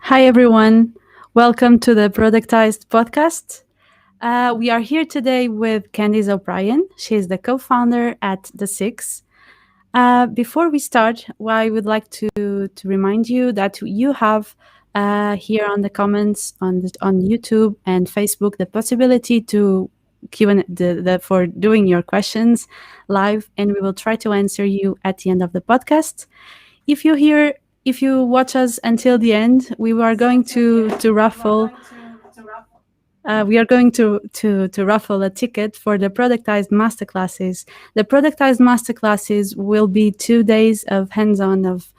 Hi, everyone. Welcome to the Productized podcast. We are here today with Kandis O'Brien. She is the co founder at The Six. Before we start, I would like to remind you that you have here on the comments on YouTube and Facebook the possibility to for doing your questions live, and we will try to answer you at the end of the podcast. If you hear, if you watch us until the end, we are going to raffle a ticket for the productized masterclasses. The productized masterclasses will be 2 days of hands-on of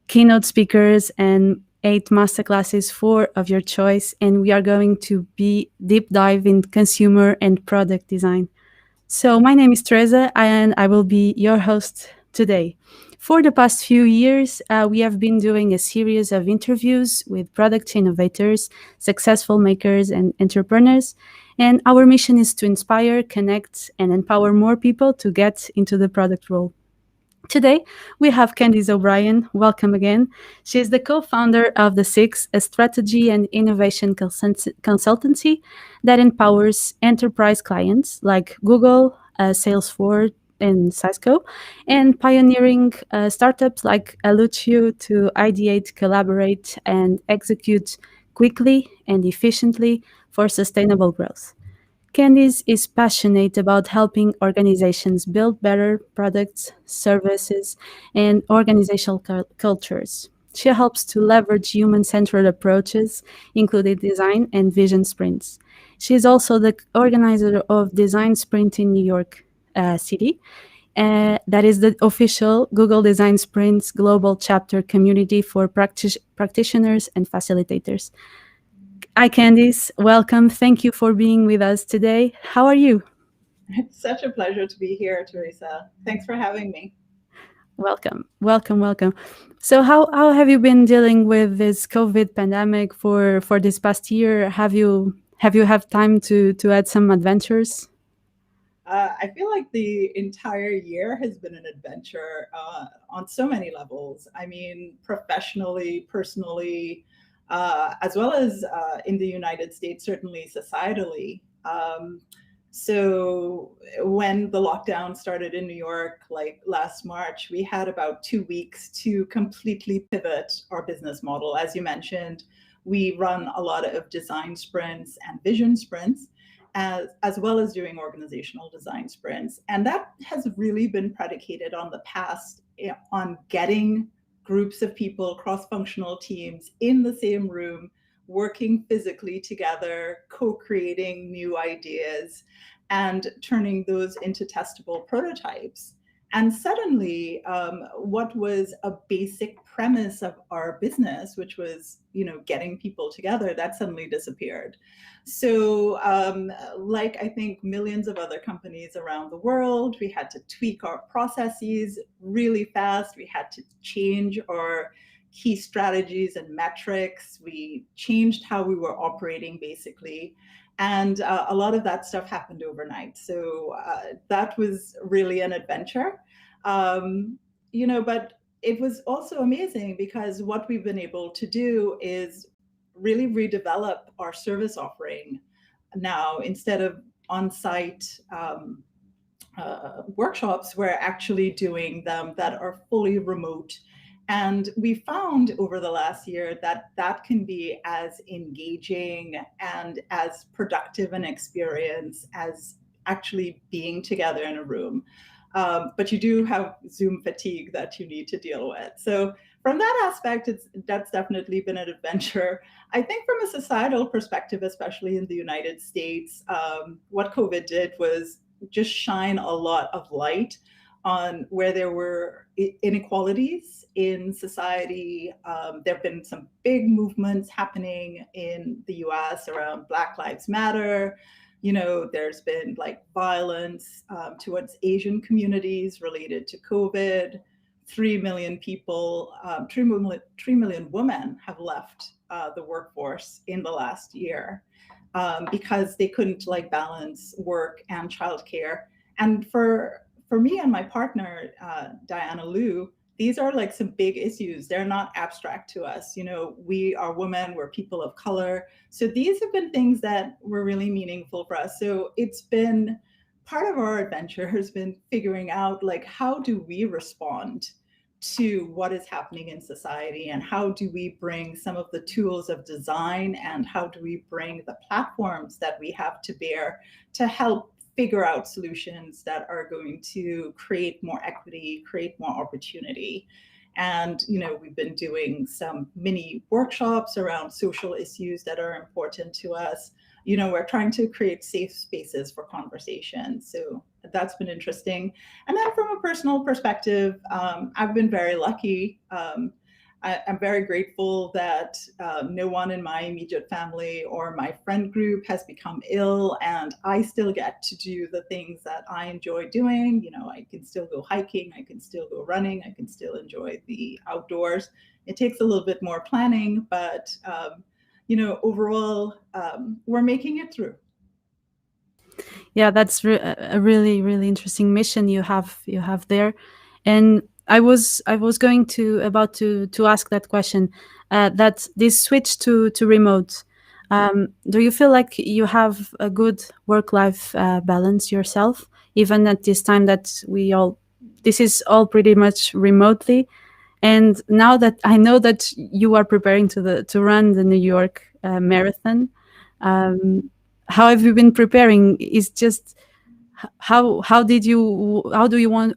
keynote speakers and 8 masterclasses, 4 of your choice, and we are going to be deep dive in consumer and product design. So my name is Teresa, and I will be your host today. For the past few years, we have been doing a series of interviews with product innovators, successful makers, and entrepreneurs. And our mission is to inspire, connect, and empower more people to get into the product role. Today, we have Kandis O'Brien. Welcome again. She is the co-founder of The Six, a strategy and innovation consultancy that empowers enterprise clients like Google, Salesforce, and Cisco, and pioneering startups like Alucio to ideate, collaborate, and execute quickly and efficiently for sustainable growth. Kandis is passionate about helping organizations build better products, services, and organizational cultures. She helps to leverage human-centered approaches, including design and vision sprints. She is also the organizer of Design Sprint in New York City. That is the official Google Design Sprints global chapter community for practitioners and facilitators. Hi, Kandis. Welcome. Thank you for being with us today. How are you? It's such a pleasure to be here, Teresa. Thanks for having me. Welcome. So how have you been dealing with this COVID pandemic for this past year? Have time to add some adventures? I feel like the entire year has been an adventure on so many levels. I mean, professionally, personally, as well as in the United States, certainly societally. So when the lockdown started in New York, like last March, we had about 2 weeks to completely pivot our business model. As you mentioned, we run a lot of design sprints and vision sprints, as well as doing organizational design sprints. And that has really been predicated on the past, on getting groups of people, cross-functional teams in the same room, working physically together, co-creating new ideas, and turning those into testable prototypes. And suddenly, what was a basic premise of our business, which was, getting people together, that suddenly disappeared. So, like I think millions of other companies around the world, we had to tweak our processes really fast. We had to change our key strategies and metrics. We changed how we were operating, basically. And a lot of that stuff happened overnight. So that was really an adventure. But it was also amazing because what we've been able to do is really redevelop our service offering now. Instead of on-site workshops, we're actually doing them that are fully remote. And we found over the last year that that can be as engaging and as productive an experience as actually being together in a room. But you do have Zoom fatigue that you need to deal with. So from that aspect, that's definitely been an adventure. I think from a societal perspective, especially in the United States, what COVID did was just shine a lot of light on where there were inequalities in society. There have been some big movements happening in the US around Black Lives Matter. There's been like violence towards Asian communities related to COVID. 3 million people, 3 million women have left the workforce in the last year because they couldn't balance work and childcare. And for me and my partner, Diana Liu, these are like some big issues. They're not abstract to us. You know, we are women, we're people of color. So these have been things that were really meaningful for us. So it's been part of our adventure has been figuring out like, how do we respond to what is happening in society, and how do we bring some of the tools of design, and how do we bring the platforms that we have to bear to help figure out solutions that are going to create more equity, create more opportunity. And, you know, we've been doing some mini workshops around social issues that are important to us. You know, we're trying to create safe spaces for conversation. So that's been interesting. And then from a personal perspective, I've been very lucky. I'm very grateful that no one in my immediate family or my friend group has become ill, and I still get to do the things that I enjoy doing. You know, I can still go hiking, I can still go running, I can still enjoy the outdoors. It takes a little bit more planning, but you know, overall, we're making it through. Yeah, that's a really really interesting mission you have there. And I was going to about to ask that question, that this switch to remote, do you feel like you have a good work-life balance yourself, even at this time that this is all pretty much remotely? And now that I know that you are preparing to run the New York marathon, um, how have you been preparing? Is just how do you want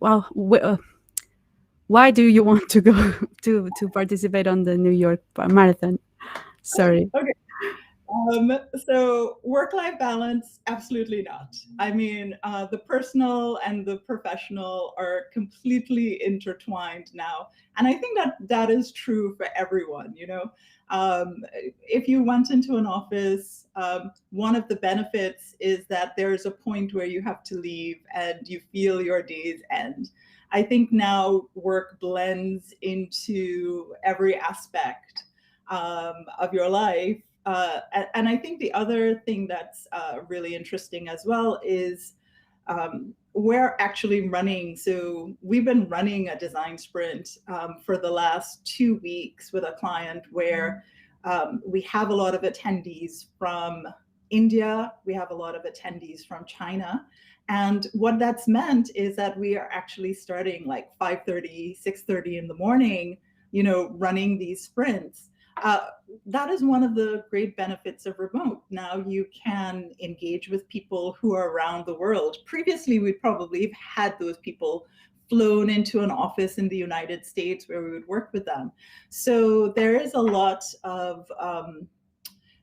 why do you want to go to participate on the New York marathon? Sorry. Okay. So work-life balance, absolutely not. I mean, the personal and the professional are completely intertwined now. And I think that that is true for everyone, you know. If you went into an office, one of the benefits is that there's a point where you have to leave and you feel your days end. I think now work blends into every aspect of your life. And I think the other thing that's really interesting as well is we're actually running. So we've been running a design sprint for the last 2 weeks with a client where we have a lot of attendees from India, we have a lot of attendees from China. And what that's meant is that we are actually starting like 5:30, 6:30 in the morning, you know, running these sprints. That is one of the great benefits of remote. Now you can engage with people who are around the world. Previously, we probably have had those people flown into an office in the United States where we would work with them. So there is a lot of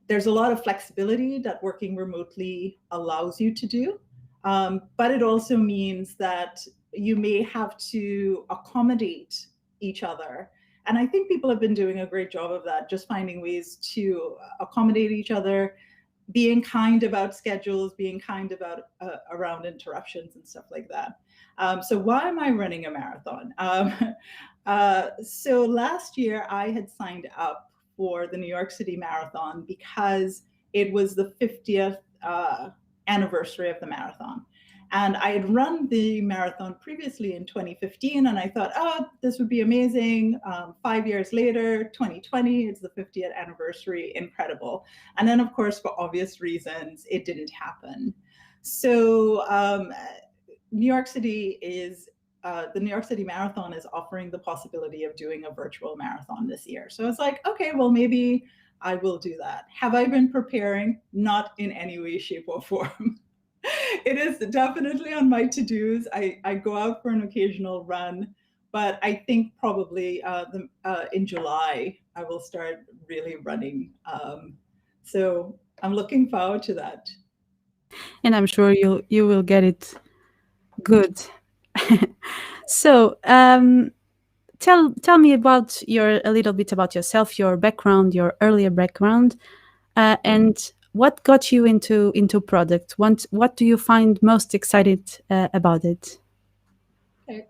there's a lot of flexibility that working remotely allows you to do. But it also means that you may have to accommodate each other. And I think people have been doing a great job of that, just finding ways to accommodate each other, being kind about schedules, being kind about around interruptions and stuff like that. So why am I running a marathon? So last year I had signed up for the New York City Marathon because it was the 50th anniversary of the marathon. And I had run the marathon previously in 2015, and I thought, oh, this would be amazing. 5 years later, 2020, it's the 50th anniversary, incredible. And then, of course, for obvious reasons, it didn't happen. So New York City is the New York City Marathon is offering the possibility of doing a virtual marathon this year. So it's like, okay, well, maybe I will do that. Have I been preparing? Not in any way, shape, or form. It is definitely on my to-dos. I go out for an occasional run, but I think probably in July I will start really running. So I'm looking forward to that. And I'm sure you will get it good. So tell me about a little bit about yourself, your background, your earlier background, and what got you into product. What do you find most excited about it? Okay.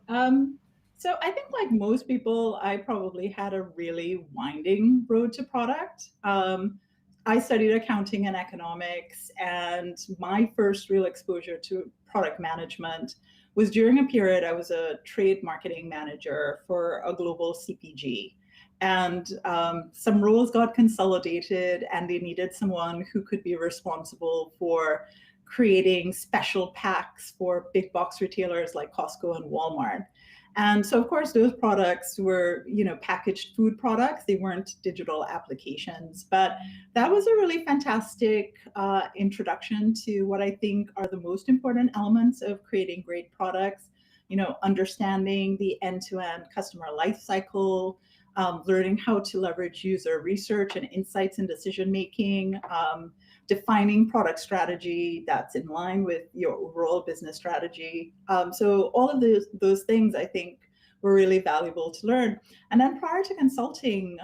So I think like most people, I probably had a really winding road to product. I studied accounting and economics, and my first real exposure to product management was during a period I was a trade marketing manager for a global CPG. And some roles got consolidated, and they needed someone who could be responsible for creating special packs for big box retailers like Costco and Walmart. And so, of course, those products were, packaged food products. They weren't digital applications. But that was a really fantastic introduction to what I think are the most important elements of creating great products. Understanding the end-to-end customer life cycle, learning how to leverage user research and insights in decision making, defining product strategy that's in line with your overall business strategy. So all of those things I think were really valuable to learn. And then prior to consulting,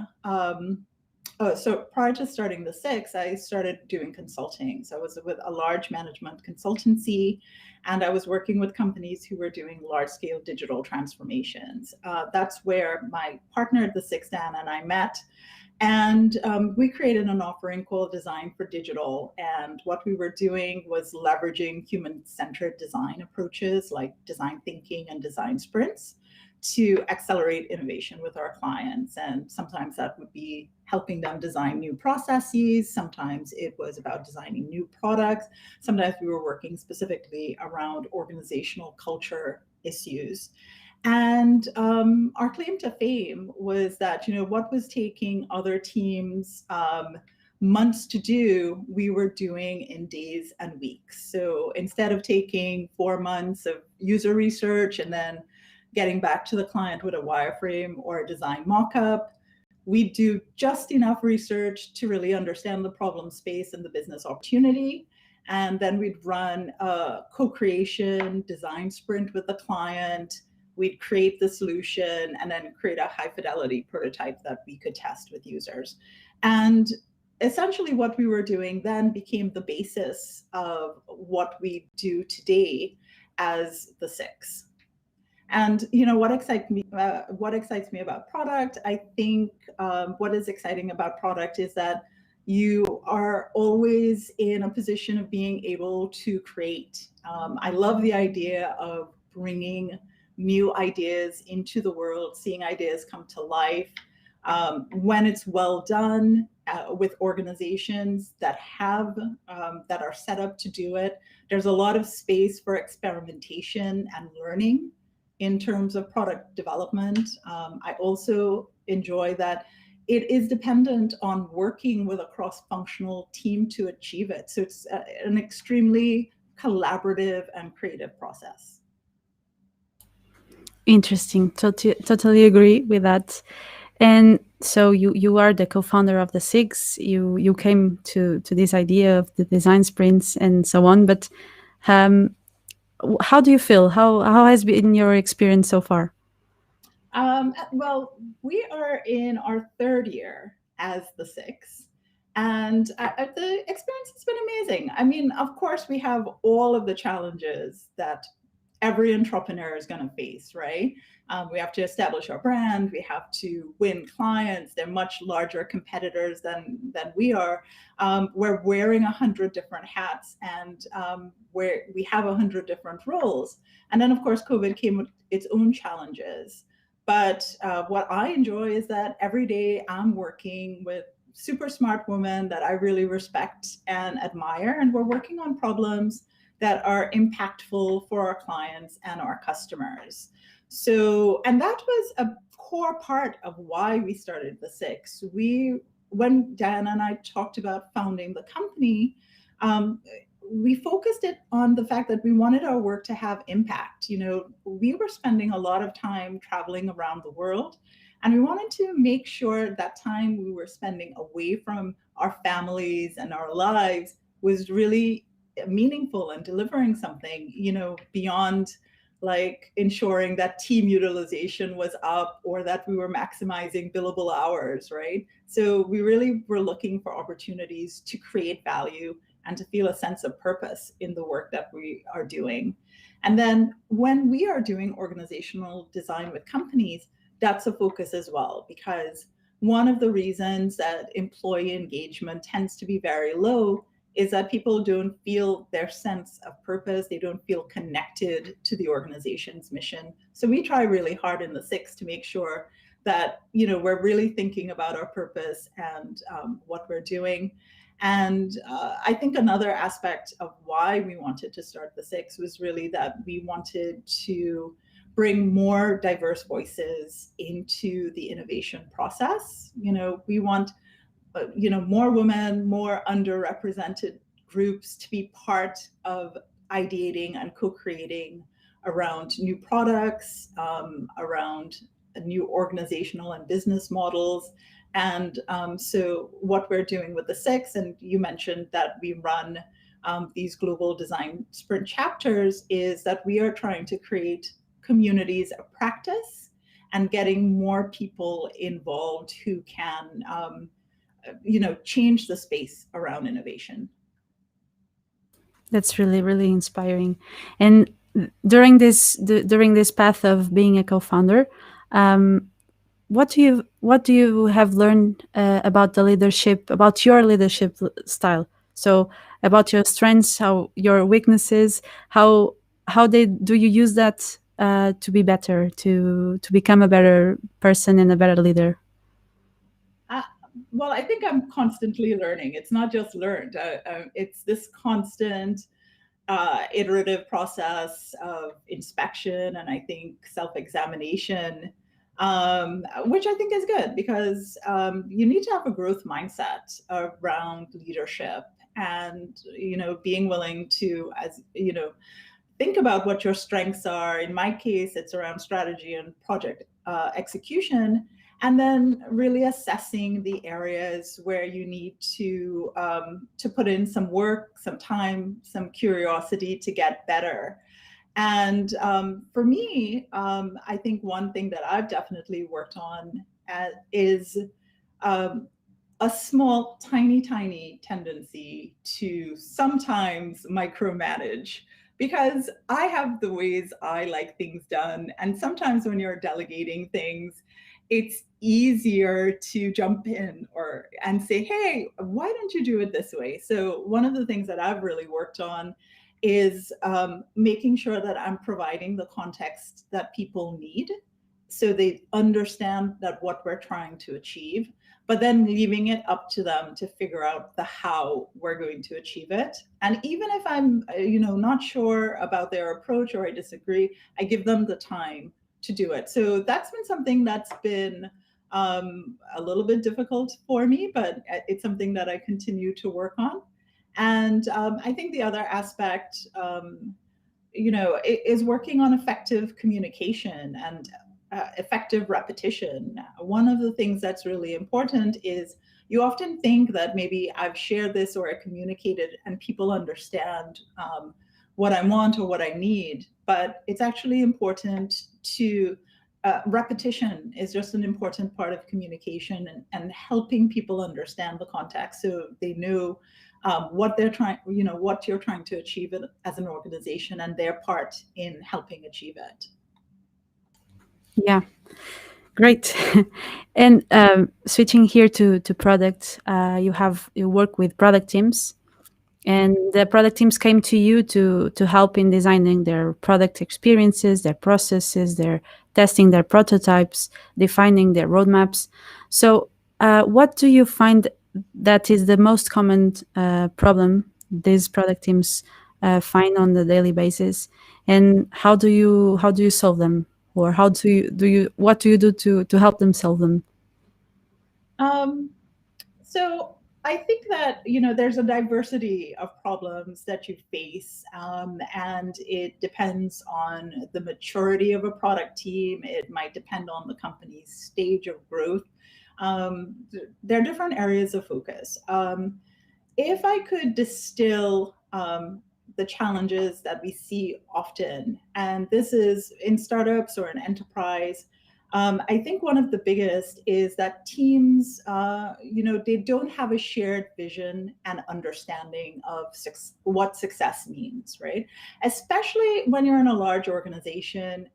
so prior to starting the Six, I started doing consulting. So I was with a large management consultancy, and I was working with companies who were doing large-scale digital transformations. That's where my partner at the Six, Dan, and I met. And we created an offering called Design for Digital. And what we were doing was leveraging human-centered design approaches like design thinking and design sprints to accelerate innovation with our clients. And sometimes that would be helping them design new processes. Sometimes it was about designing new products. Sometimes we were working specifically around organizational culture issues. And our claim to fame was that, what was taking other teams months to do, we were doing in days and weeks. So instead of taking 4 months of user research and then getting back to the client with a wireframe or a design mock-up, we do just enough research to really understand the problem space and the business opportunity. And then we'd run a co-creation design sprint with the client. We'd create the solution and then create a high fidelity prototype that we could test with users. And essentially what we were doing then became the basis of what we do today as the Six. And what excites me about product, I think what is exciting about product is that you are always in a position of being able to create. I love the idea of bringing new ideas into the world, seeing ideas come to life. When it's well done with organizations that are set up to do it, there's a lot of space for experimentation and learning in terms of product development. I also enjoy that it is dependent on working with a cross-functional team to achieve it. So it's an extremely collaborative and creative process. Interesting. Totally agree with that. And so you are the co-founder of the Six. You came to this idea of the design sprints and so on. But how do you feel? How has been your experience so far? Well, we are in our 3rd year as the Six, and the experience has been amazing. I mean, of course, we have all of the challenges that every entrepreneur is going to face, right? We have to establish our brand. We have to win clients. They're much larger competitors than we are. We're wearing 100 different hats, and where we have 100 different roles. And then, of course, COVID came with its own challenges. But what I enjoy is that every day I'm working with super smart women that I really respect and admire, and we're working on problems that are impactful for our clients and our customers. So, and that was a core part of why we started the Six. When Dan and I talked about founding the company, we focused it on the fact that we wanted our work to have impact. We were spending a lot of time traveling around the world, and we wanted to make sure that time we were spending away from our families and our lives was really meaningful and delivering something, beyond like ensuring that team utilization was up or that we were maximizing billable hours, right? So we really were looking for opportunities to create value and to feel a sense of purpose in the work that we are doing. And then when we are doing organizational design with companies, that's a focus as well, because one of the reasons that employee engagement tends to be very low is that people don't feel their sense of purpose. They don't feel connected to the organization's mission. So we try really hard in the six to make sure that, you know, we're really thinking about our purpose and what we're doing. And I think another aspect of why we wanted to start the six was really that we wanted to bring more diverse voices into the innovation process. You know, we want, you know, more women, more underrepresented groups to be part of ideating and co-creating around new products, around new organizational and business models. And so what we're doing with the six, and you mentioned that we run these global design sprint chapters, is that we are trying to create communities of practice and getting more people involved who can you know, change the space around innovation. That's really, really inspiring. And during this path of being a co-founder, what do you have learned about the leadership, about your leadership style? So about your strengths, how your weaknesses, how do you use that to be better, to become a better person and a better leader? Well, I think I'm constantly learning. It's not just learned. It's this constant iterative process of inspection and I think self-examination, which I think is good because you need to have a growth mindset around leadership and, you know, being willing to, as you know, think about what your strengths are. In my case, it's around strategy and project execution, and then really assessing the areas where you need to put in some work, some time, some curiosity to get better. And for me, I think one thing that I've definitely worked on is a small, tiny tendency to sometimes micromanage, because I have the ways I like things done. And sometimes when you're delegating things, it's easier to jump in and say, hey, why don't you do it this way? So one of the things that I've really worked on is making sure that I'm providing the context that people need so they understand that what we're trying to achieve, but then leaving it up to them to figure out the how we're going to achieve it. And even if I'm, you know, not sure about their approach or I disagree, I give them the time to do it. So that's been something that's been a little bit difficult for me, but it's something that I continue to work on. And I think the other aspect, you know, is working on effective communication and effective repetition. One of the things that's really important is you often think that maybe I've shared this or I communicated and people understand what I want or what I need, but it's actually important to repetition is just an important part of communication and helping people understand the context so they know what they're trying, you know, what you're trying to achieve as an organization and their part in helping achieve it. Yeah, great. And switching here to product, you work with product teams, and the product teams came to you to help in designing their product experiences, their processes, their testing their prototypes, defining their roadmaps. So what do you find that is the most common problem these product teams find on the daily basis, and how do you solve them, or what do you do to help them solve them? So I think that, you know, there's a diversity of problems that you face, and it depends on the maturity of a product team. It might depend on the company's stage of growth. There are different areas of focus. If I could distill the challenges that we see often, and this is in startups or an enterprise, I think one of the biggest is that teams, you know, they don't have a shared vision and understanding of what success means, right? Especially when you're in a large organization,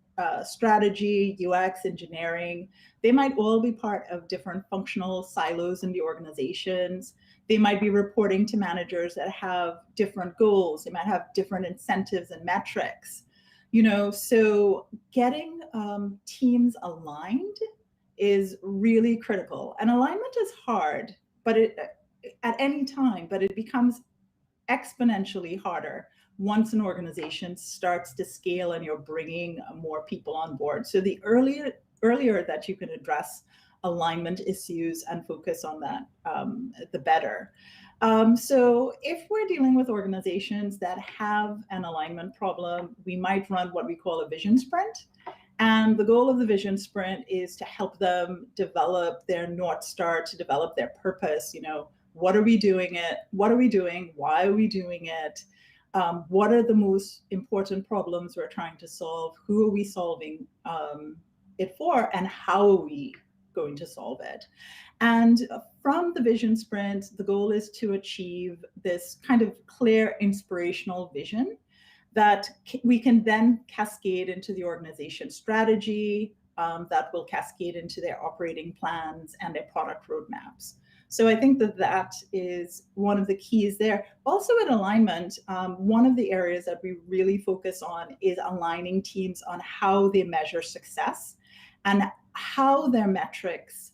strategy, UX, engineering, they might all be part of different functional silos in the organizations. They might be reporting to managers that have different goals. They might have different incentives and metrics. So getting teams aligned is really critical. And alignment is hard, but at any time, but it becomes exponentially harder once an organization starts to scale and you're bringing more people on board. So the earlier that you can address alignment issues and focus on that, the better. So if we're dealing with organizations that have an alignment problem, we might run what we call a vision sprint. And the goal of the vision sprint is to help them develop their North Star, to develop their purpose. What are we doing it? What are we doing? Why are we doing it? What are the most important problems we're trying to solve? Who are we solving it for? And how are we going to solve it? And from the vision sprint, the goal is to achieve this kind of clear, inspirational vision that we can then cascade into the organization strategy, that will cascade into their operating plans and their product roadmaps. So I think that is one of the keys there. Also in alignment, one of the areas that we really focus on is aligning teams on how they measure success and how their metrics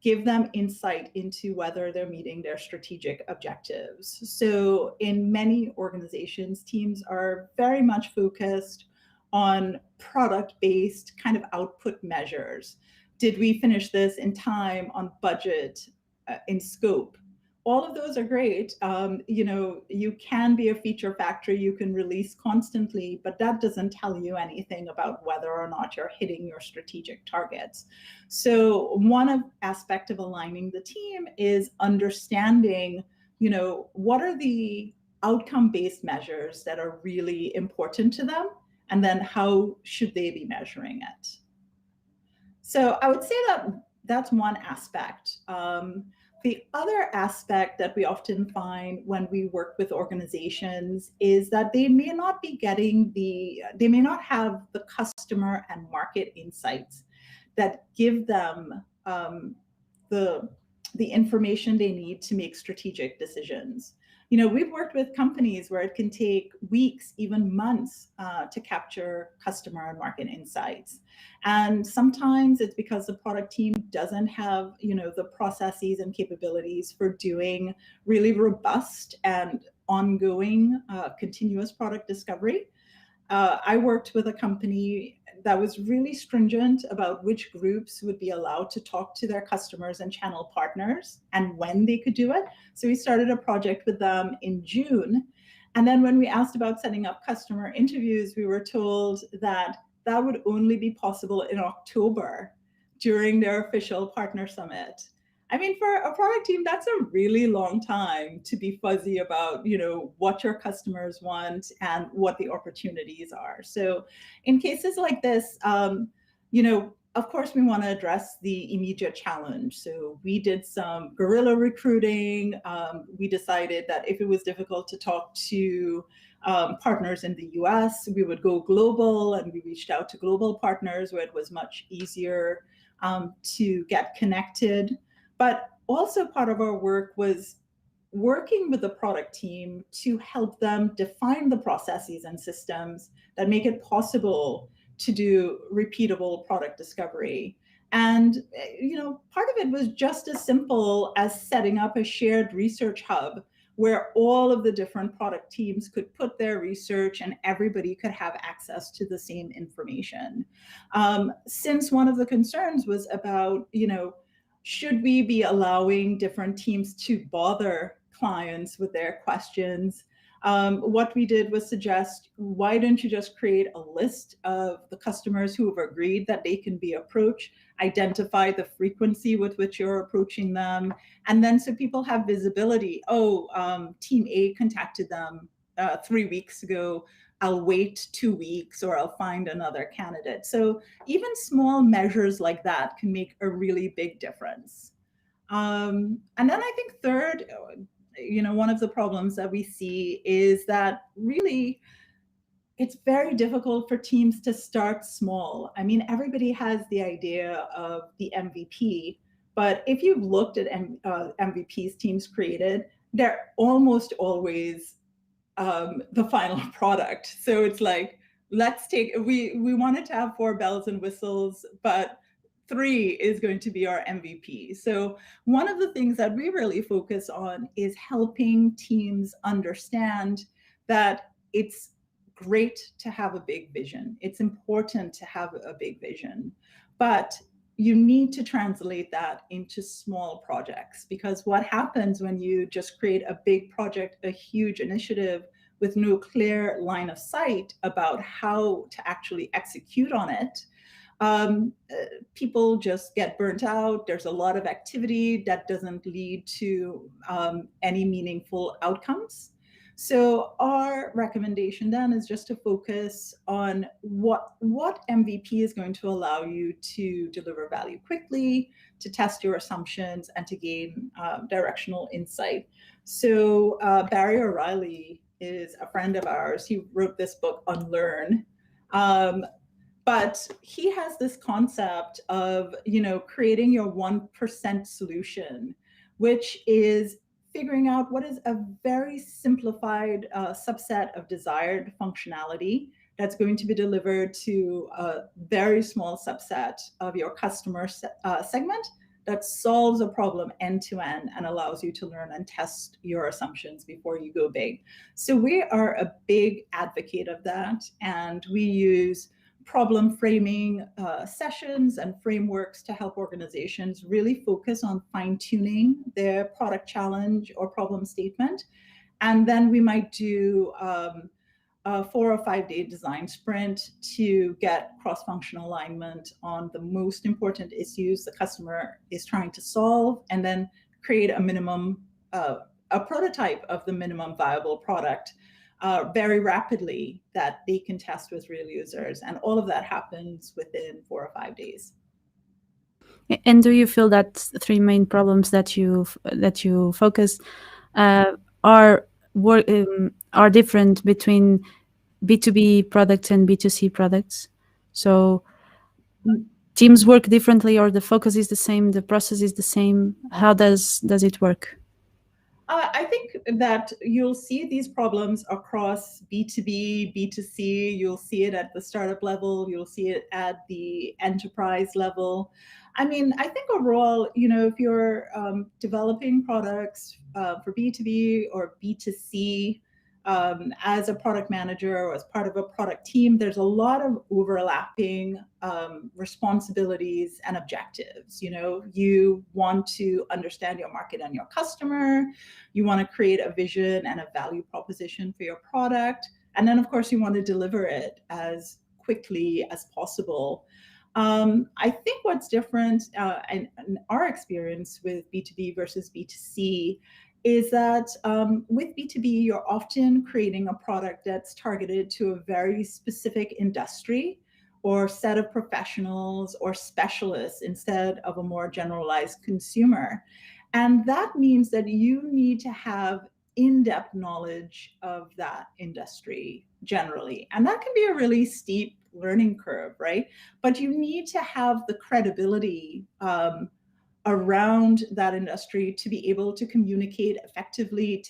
give them insight into whether they're meeting their strategic objectives. So in many organizations, teams are very much focused on product-based kind of output measures. Did we finish this in time, on budget, in scope? All of those are great. You can be a feature factory, you can release constantly, but that doesn't tell you anything about whether or not you're hitting your strategic targets. So one aspect of aligning the team is understanding, what are the outcome-based measures that are really important to them, and then how should they be measuring it? So I would say that that's one aspect. The other aspect that we often find when we work with organizations is that they may not have the customer and market insights that give them the information they need to make strategic decisions. We've worked with companies where it can take weeks, even months, to capture customer and market insights. And sometimes it's because the product team doesn't have, the processes and capabilities for doing really robust and ongoing continuous product discovery. I worked with a company that was really stringent about which groups would be allowed to talk to their customers and channel partners and when they could do it. So we started a project with them in June. And then when we asked about setting up customer interviews, we were told that that would only be possible in October during their official partner summit. I mean, for a product team, that's a really long time to be fuzzy about, what your customers want and what the opportunities are. So in cases like this, of course, we want to address the immediate challenge. So we did some guerrilla recruiting. We decided that if it was difficult to talk to partners in the US, we would go global, and we reached out to global partners where it was much easier to get connected. But also part of our work was working with the product team to help them define the processes and systems that make it possible to do repeatable product discovery. And, part of it was just as simple as setting up a shared research hub where all of the different product teams could put their research and everybody could have access to the same information. Since one of the concerns was about, should we be allowing different teams to bother clients with their questions? What we did was suggest, why don't you just create a list of the customers who have agreed that they can be approached, identify the frequency with which you're approaching them, and then so people have visibility. Team A contacted them 3 weeks ago. I'll wait 2 weeks, or I'll find another candidate. So even small measures like that can make a really big difference. And then I think third, one of the problems that we see is that really it's very difficult for teams to start small. I mean, everybody has the idea of the MVP, But if you've looked at MVPs teams created, they're almost always the final product. So it's like, we wanted to have 4 bells and whistles, but 3 is going to be our MVP. So one of the things that we really focus on is helping teams understand that it's great to have a big vision. It's important to have a big vision, but you need to translate that into small projects, because what happens when you just create a big project, a huge initiative with no clear line of sight about how to actually execute on it, people just get burnt out. There's a lot of activity that doesn't lead to any meaningful outcomes. So our recommendation then is just to focus on what MVP is going to allow you to deliver value quickly, to test your assumptions, and to gain directional insight. So Barry O'Reilly is a friend of ours. He wrote this book, Unlearn. But he has this concept of, creating your 1% solution, which is figuring out what is a very simplified subset of desired functionality that's going to be delivered to a very small subset of your customer segment that solves a problem end to end and allows you to learn and test your assumptions before you go big. So we are a big advocate of that, and we use problem framing sessions and frameworks to help organizations really focus on fine-tuning their product challenge or problem statement. And then we might do a 4 or 5 day design sprint to get cross-functional alignment on the most important issues the customer is trying to solve, and then create a minimum, a prototype of the minimum viable product very rapidly that they can test with real users. And all of that happens within 4 or 5 days. And do you feel that 3 main problems that you focus are different between B2B products and B2C products? So teams work differently, or the focus is the same, the process is the same? How does it work? I think that you'll see these problems across B2B, B2C. You'll see it at the startup level. You'll see it at the enterprise level. I mean, I think overall, if you're developing products for B2B or B2C, as a product manager or as part of a product team, there's a lot of overlapping responsibilities and objectives. You want to understand your market and your customer. You want to create a vision and a value proposition for your product. And then, of course, you want to deliver it as quickly as possible. I think what's different in our experience with B2B versus B2C is that with B2B, you're often creating a product that's targeted to a very specific industry or set of professionals or specialists instead of a more generalized consumer. And that means that you need to have in-depth knowledge of that industry generally. And that can be a really steep learning curve, right? But you need to have the credibility around that industry to be able to communicate effectively,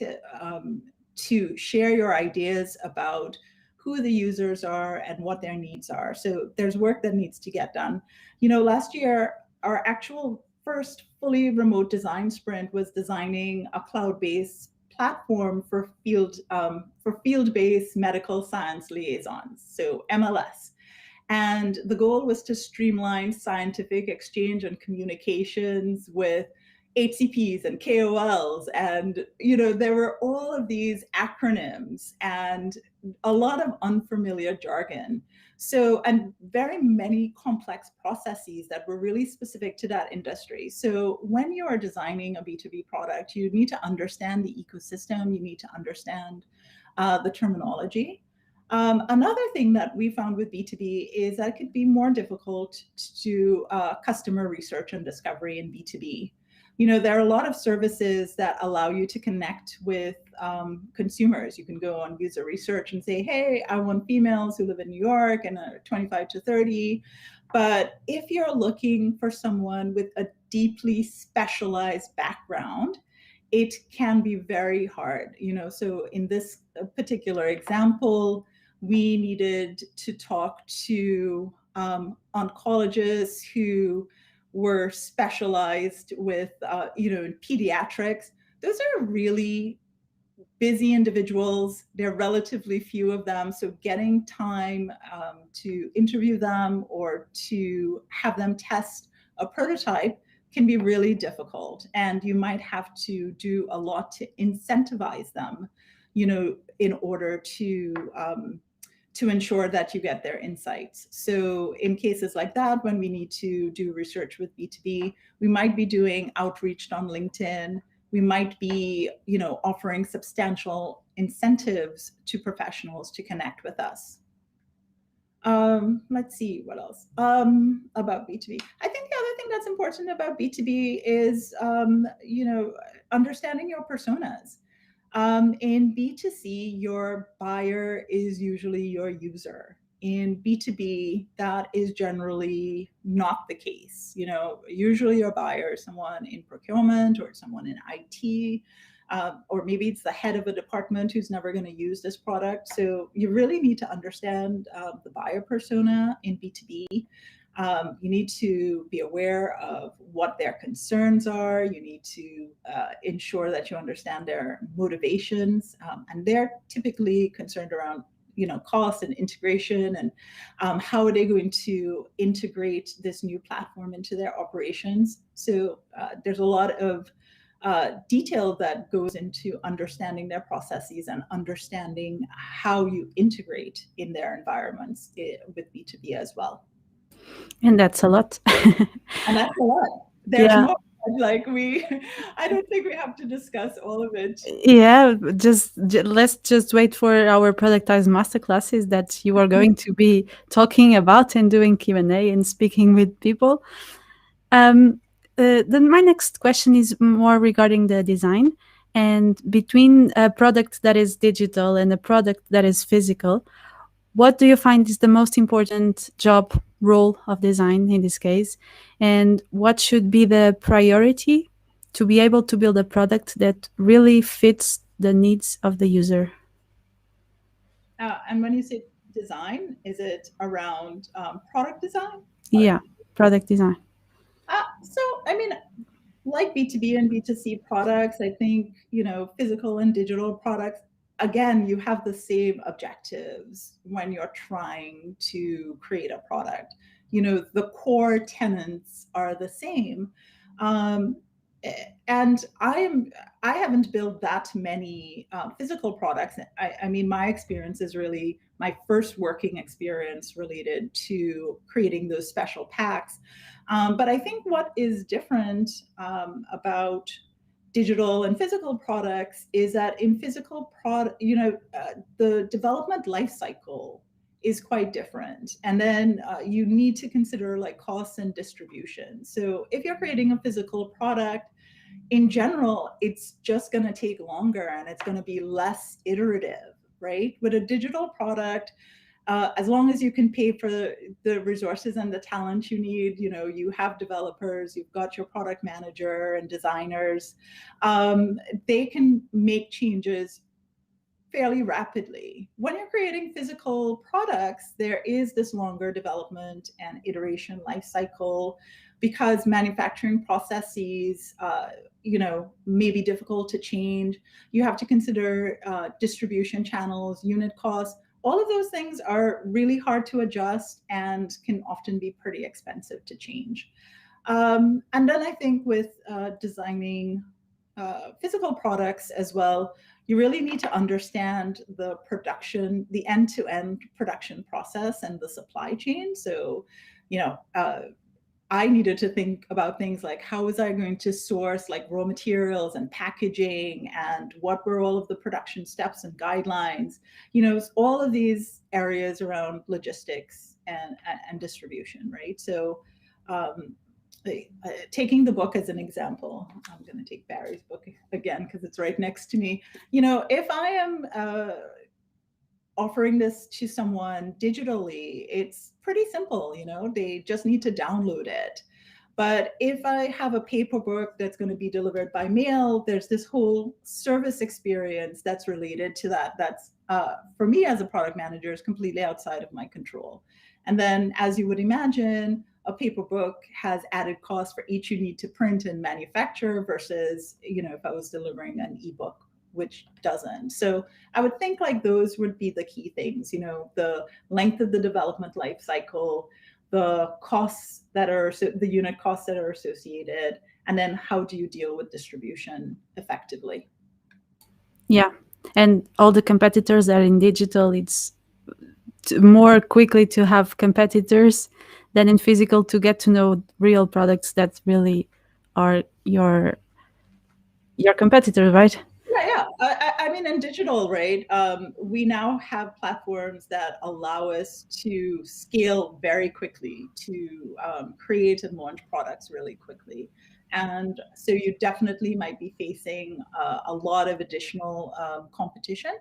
to share your ideas about who the users are and what their needs are. So there's work that needs to get done. Last year, our actual first fully remote design sprint was designing a cloud-based platform for field-based medical science liaisons, so MLS. And the goal was to streamline scientific exchange and communications with HCPs and KOLs. And, there were all of these acronyms and a lot of unfamiliar jargon. So, and very many complex processes that were really specific to that industry. So when you are designing a B2B product, you need to understand the ecosystem, you need to understand the terminology. Another thing that we found with B2B is that it could be more difficult to do customer research and discovery in B2B. There are a lot of services that allow you to connect with consumers. You can go on user research and say, hey, I want females who live in New York and are 25 to 30. But if you're looking for someone with a deeply specialized background, it can be very hard, So in this particular example, we needed to talk to oncologists who were specialized with, in pediatrics. Those are really busy individuals. There are relatively few of them. So getting time to interview them or to have them test a prototype can be really difficult. And you might have to do a lot to incentivize them, in order to ensure that you get their insights. So in cases like that, when we need to do research with B2B, we might be doing outreach on LinkedIn. We might be, offering substantial incentives to professionals to connect with us. Let's see what else about B2B. I think the other thing that's important about B2B is, understanding your personas. In B2C, your buyer is usually your user. In B2B, that is generally not the case. Usually your buyer is someone in procurement or someone in IT, or maybe it's the head of a department who's never going to use this product. So you really need to understand the buyer persona in B2B. You need to be aware of what their concerns are. You need to ensure that you understand their motivations, and they're typically concerned around cost and integration, and how are they going to integrate this new platform into their operations. So there's a lot of detail that goes into understanding their processes and understanding how you integrate in their environments with B2B as well. And that's a lot. And that's a lot. There's more. I don't think we have to discuss all of it. Yeah, let's just wait for our productized masterclasses that you are going to be talking about and doing Q&A and speaking with people. Then my next question is more regarding the design, and between a product that is digital and a product that is physical, what do you find is the most important job role of design in this case? And what should be the priority to be able to build a product that really fits the needs of the user? And when you say design, is it around product design? Yeah, product design. So, like B2B and B2C products, I think, physical and digital products, again, you have the same objectives when you're trying to create a product. The core tenets are the same. And I haven't built that many physical products. My experience is really my first working experience related to creating those special packs. But I think what is different about digital and physical products is that in physical product, the development life cycle is quite different. And then you need to consider like costs and distribution. So if you're creating a physical product, in general, it's just going to take longer and it's going to be less iterative, right? With a digital product, as long as you can pay for the resources and the talent you need, you have developers, you've got your product manager and designers, they can make changes fairly rapidly. When you're creating physical products, there is this longer development and iteration life cycle because manufacturing processes, may be difficult to change. You have to consider distribution channels, unit costs. All of those things are really hard to adjust and can often be pretty expensive to change. And then I think with designing physical products as well, you really need to understand the end-to-end production process and the supply chain. So, I needed to think about things like how was I going to source like raw materials and packaging, and what were all of the production steps and guidelines, all of these areas around logistics and distribution, right? So taking the book as an example, I'm going to take Barry's book again because it's right next to me. If I am offering this to someone digitally, it's pretty simple. They just need to download it. But if I have a paperwork that's going to be delivered by mail, there's this whole service experience that's related to that. That's, for me as a product manager, is completely outside of my control. And then, as you would imagine, a paper book has added costs for each you need to print and manufacture versus, if I was delivering an ebook, which doesn't. So I would think like those would be the key things, the length of the development life cycle, the costs that are, the unit costs that are associated, and then how do you deal with distribution effectively? Yeah, and all the competitors are in digital. It's more quickly to have competitors than in physical to get to know real products that really are your competitors, right? Yeah. I mean, in digital, right, we now have platforms that allow us to scale very quickly, to create and launch products really quickly. And so you definitely might be facing a lot of additional competition.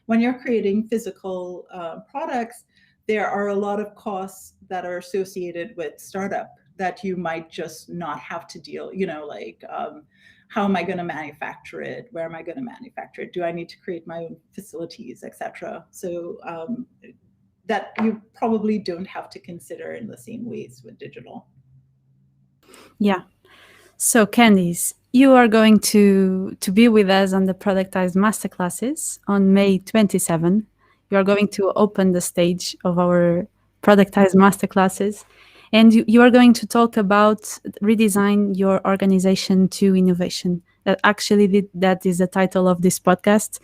When you're creating physical products, there are a lot of costs that are associated with startup that you might just not have to deal, like how am I going to manufacture it? Where am I going to manufacture it? Do I need to create my own facilities, etc.? So that you probably don't have to consider in the same ways with digital. Yeah. So Kandis, you are going to be with us on the Productized Masterclasses on May 27. You are going to open the stage of our Productized Masterclasses, and you are going to talk about redesign your organization to innovation. That is the title of this podcast.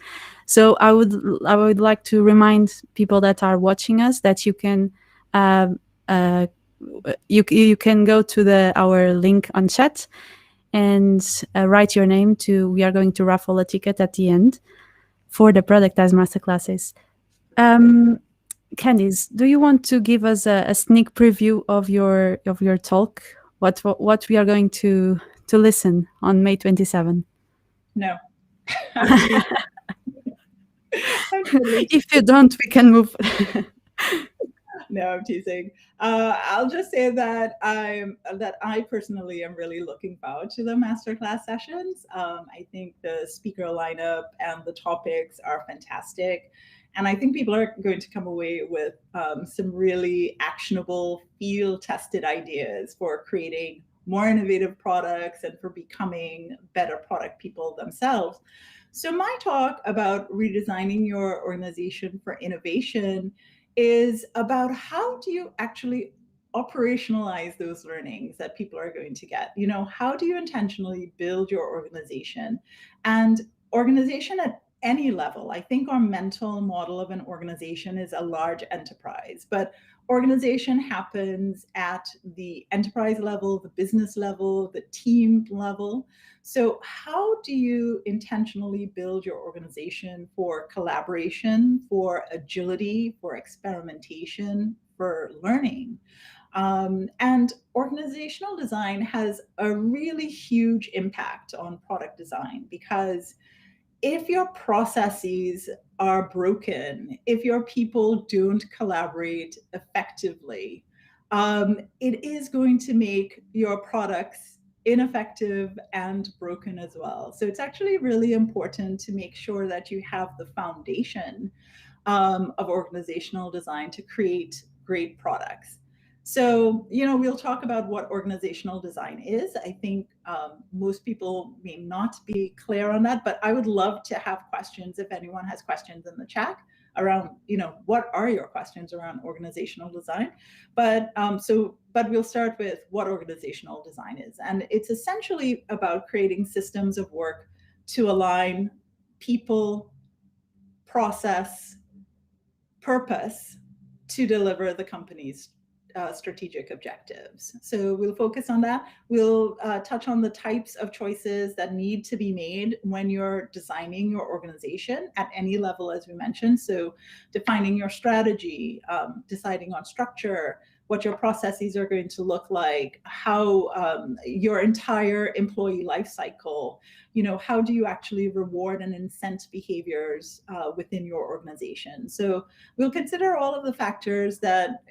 So I would like to remind people that are watching us that you can you can go to our link on chat and write your name to. We are going to raffle a ticket at the end for the Productized Masterclasses. Kandis, do you want to give us a sneak preview of your talk? What we are going to listen on May 27? No. If you don't, we can move. No, I'm teasing. I'll just say that I personally am really looking forward to the masterclass sessions. I think the speaker lineup and the topics are fantastic. And I think people are going to come away with some really actionable, field-tested ideas for creating more innovative products and for becoming better product people themselves. So my talk about redesigning your organization for innovation is about how do you actually operationalize those learnings that people are going to get. How do you intentionally build your organization? And organization at any level. I think our mental model of an organization is a large enterprise, but organization happens at the enterprise level, the business level, the team level. So how do you intentionally build your organization for collaboration, for agility, for experimentation, for learning? And organizational design has a really huge impact on product design, because if your processes are broken, if your people don't collaborate effectively, it is going to make your products ineffective and broken as well. So it's actually really important to make sure that you have the foundation of organizational design to create great products. So, we'll talk about what organizational design is. I think most people may not be clear on that, but I would love to have questions if anyone has questions in the chat around, what are your questions around organizational design? But we'll start with what organizational design is. And it's essentially about creating systems of work to align people, process, purpose to deliver the company's strategic objectives. So we'll focus on that. We'll touch on the types of choices that need to be made when you're designing your organization at any level, as we mentioned. So defining your strategy, deciding on structure, what your processes are going to look like, how your entire employee life cycle, how do you actually reward and incent behaviors within your organization. So we'll consider all of the factors that,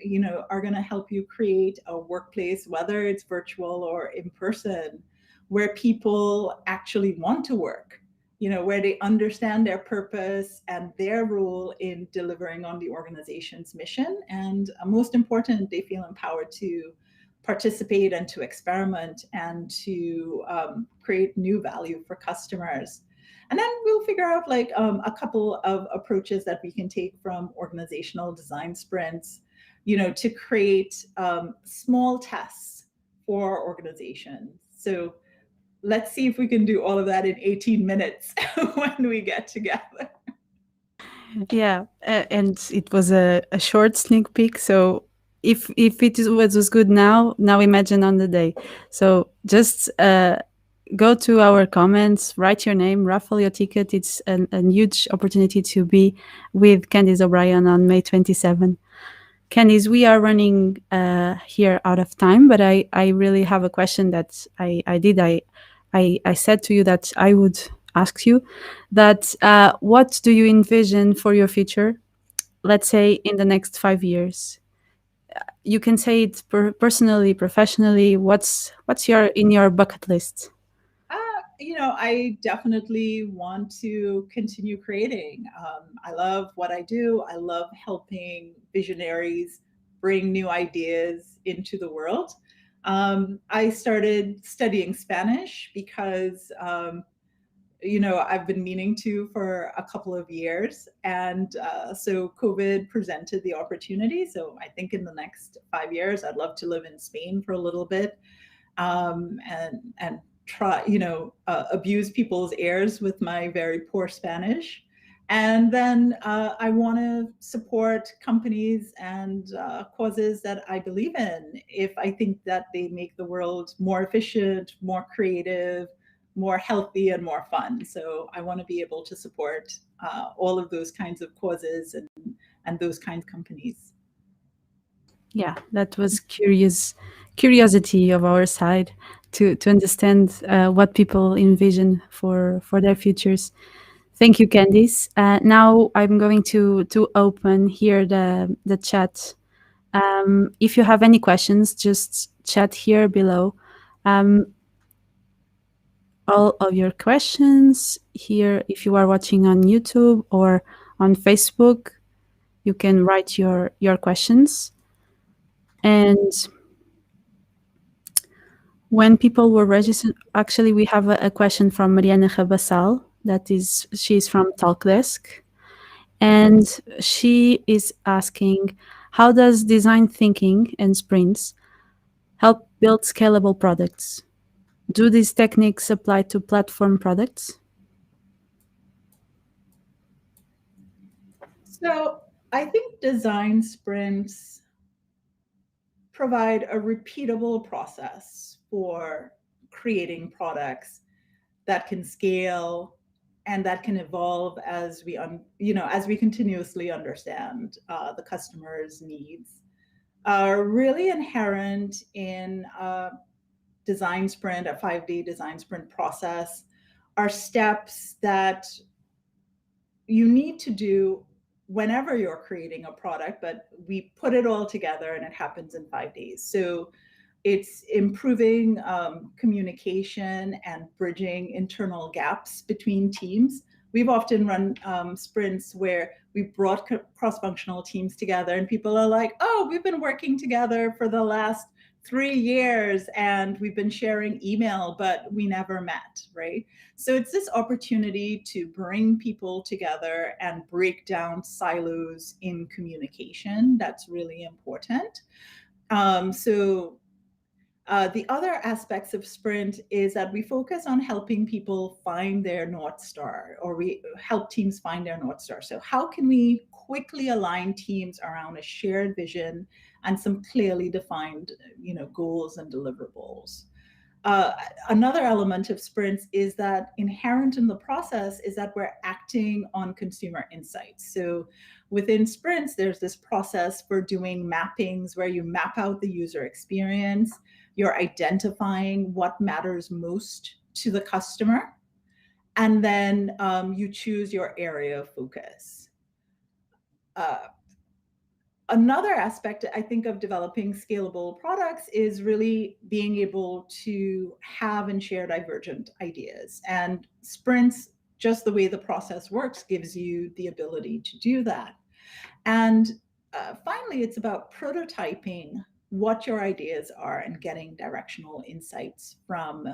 are going to help you create a workplace, whether it's virtual or in person, where people actually want to work, where they understand their purpose and their role in delivering on the organization's mission. And most important, they feel empowered to participate and to experiment and to create new value for customers. And then we'll figure out like a couple of approaches that we can take from organizational design sprints, to create small tests for organizations. So let's see if we can do all of that in 18 minutes when we get together. Yeah, and it was a short sneak peek. So if was good now imagine on the day. So just go to our comments, write your name, raffle your ticket. It's a huge opportunity to be with Kandis O'Brien on May 27. Kandis, we are running here out of time, but I really have a question that I said to you that I would ask you that what do you envision for your future, let's say in the next 5 years? You can say it personally, professionally. What's in your bucket list? I definitely want to continue creating. I love what I do. I love helping visionaries bring new ideas into the world. I started studying Spanish because, I've been meaning to for a couple of years. And so COVID presented the opportunity. So I think in the next 5 years, I'd love to live in Spain for a little bit, and try, abuse people's ears with my very poor Spanish. And then I want to support companies and causes that I believe in if I think that they make the world more efficient, more creative, more healthy, and more fun. So I want to be able to support all of those kinds of causes and those kinds of companies. Yeah, that was curiosity of our side to understand what people envision for their futures. Thank you, Kandis. Now I'm going to open here the chat. If you have any questions, just chat here below. All of your questions here. If you are watching on YouTube or on Facebook, you can write your questions. And when people were registered, actually, we have a question from Mariana Rabassal. She's from Talkdesk. And she is asking, how does design thinking and sprints help build scalable products? Do these techniques apply to platform products? So I think design sprints provide a repeatable process for creating products that can scale and that can evolve as we continuously understand the customer's needs. Really inherent in a design sprint, a 5-day design sprint process, are steps that you need to do whenever you're creating a product, but we put it all together and it happens in 5 days. So it's improving communication and bridging internal gaps between teams. We've often run sprints where we've brought cross-functional teams together and people are like, oh, we've been working together for the last 3 years and we've been sharing email, but we never met, right? So it's this opportunity to bring people together and break down silos in communication. That's really important. The other aspects of Sprint is that we focus on helping people find their North Star, or we help teams find their North Star. So how can we quickly align teams around a shared vision and some clearly defined, goals and deliverables? Another element of sprints is that inherent in the process is that we're acting on consumer insights. So Within sprints, there's this process for doing mappings where you map out the user experience. You're identifying what matters most to the customer. And then you choose your area of focus. Another aspect, I think, of developing scalable products is really being able to have and share divergent ideas. And sprints, just the way the process works, gives you the ability to do that. And finally, it's about prototyping what your ideas are and getting directional insights from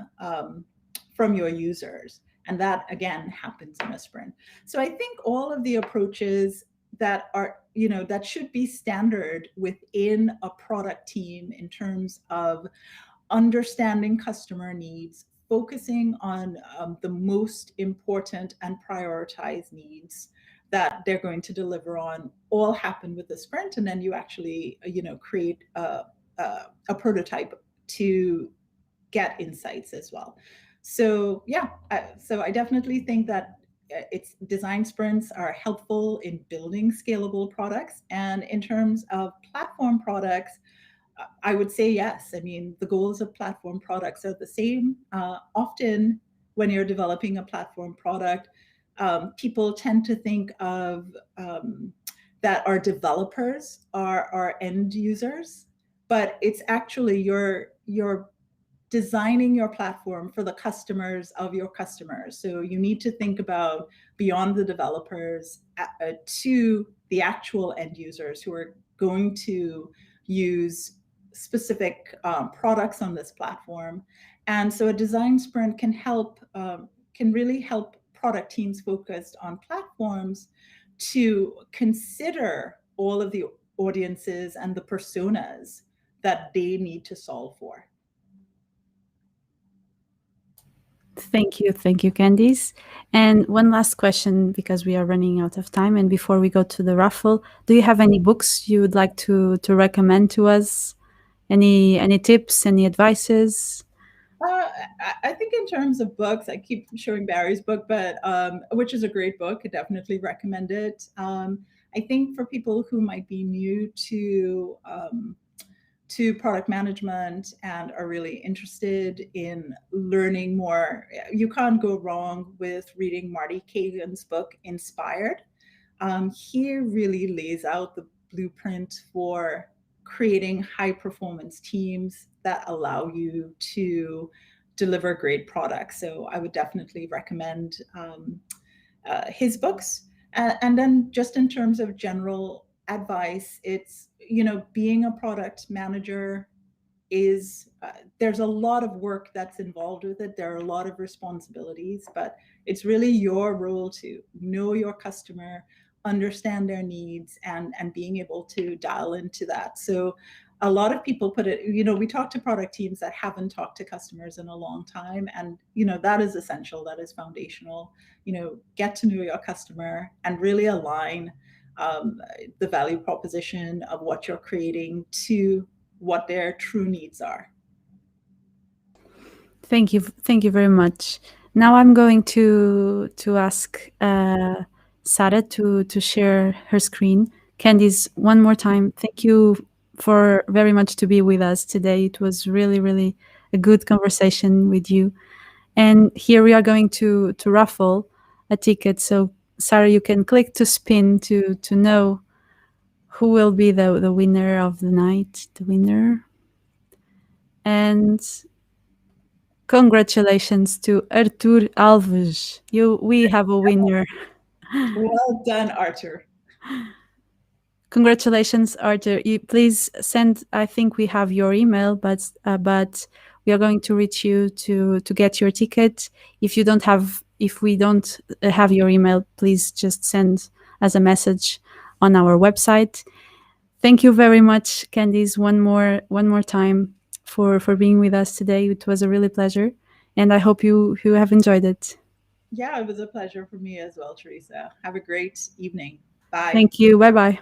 your users. And that, again, happens in a sprint. So I think all of the approaches that are, that should be standard within a product team in terms of understanding customer needs, focusing on the most important and prioritized needs that they're going to deliver on, all happen with the sprint. And then you actually, create a prototype to get insights as well. So yeah, so I definitely think that its design sprints are helpful in building scalable products. And in terms of platform products, I would say yes. I mean, the goals of platform products are the same. Often when you're developing a platform product, people tend to think of that our developers are our end users, but it's actually you're designing your platform for the customers of your customers. So you need to think about beyond the developers to the actual end users who are going to use specific products on this platform. And so a design sprint can really help product teams focused on platforms to consider all of the audiences and the personas that they need to solve for. Thank you, Kandis. And one last question, because we are running out of time. And before we go to the raffle, do you have any books you would like to recommend to us? Any tips, any advices? I think in terms of books, I keep showing Barry's book, but which is a great book. I definitely recommend it. I think for people who might be new to product management and are really interested in learning more, you can't go wrong with reading Marty Kagan's book, Inspired. He really lays out the blueprint for creating high performance teams that allow you to deliver great products. So I would definitely recommend his books. And then just in terms of general advice, it's, being a product manager is there's a lot of work that's involved with it. There are a lot of responsibilities, but it's really your role to know your customer, understand their needs, and being able to dial into that. So a lot of people put it, we talk to product teams that haven't talked to customers in a long time, and that is essential, that is foundational. Get to know your customer and really align the value proposition of what you're creating to what their true needs are. Thank you very much. Now I'm going to ask Sarah to share her screen. Kandis, one more time, thank you for very much to be with us today. It was really, really a good conversation with you. And here we are going to raffle a ticket. So Sarah, you can click to spin to know who will be the winner of the night, the winner. And congratulations to Artur Alves. We have a winner. Well done, Artur. Congratulations, Artur. Please send, I think we have your email, but we are going to reach you to get your ticket. If we don't have your email, please just send us a message on our website. Thank you very much, Kandis, one more time for being with us today. It was a really pleasure, and I hope you have enjoyed it. Yeah, it was a pleasure for me as well, Teresa. Have a great evening. Bye. Thank you. Bye-bye.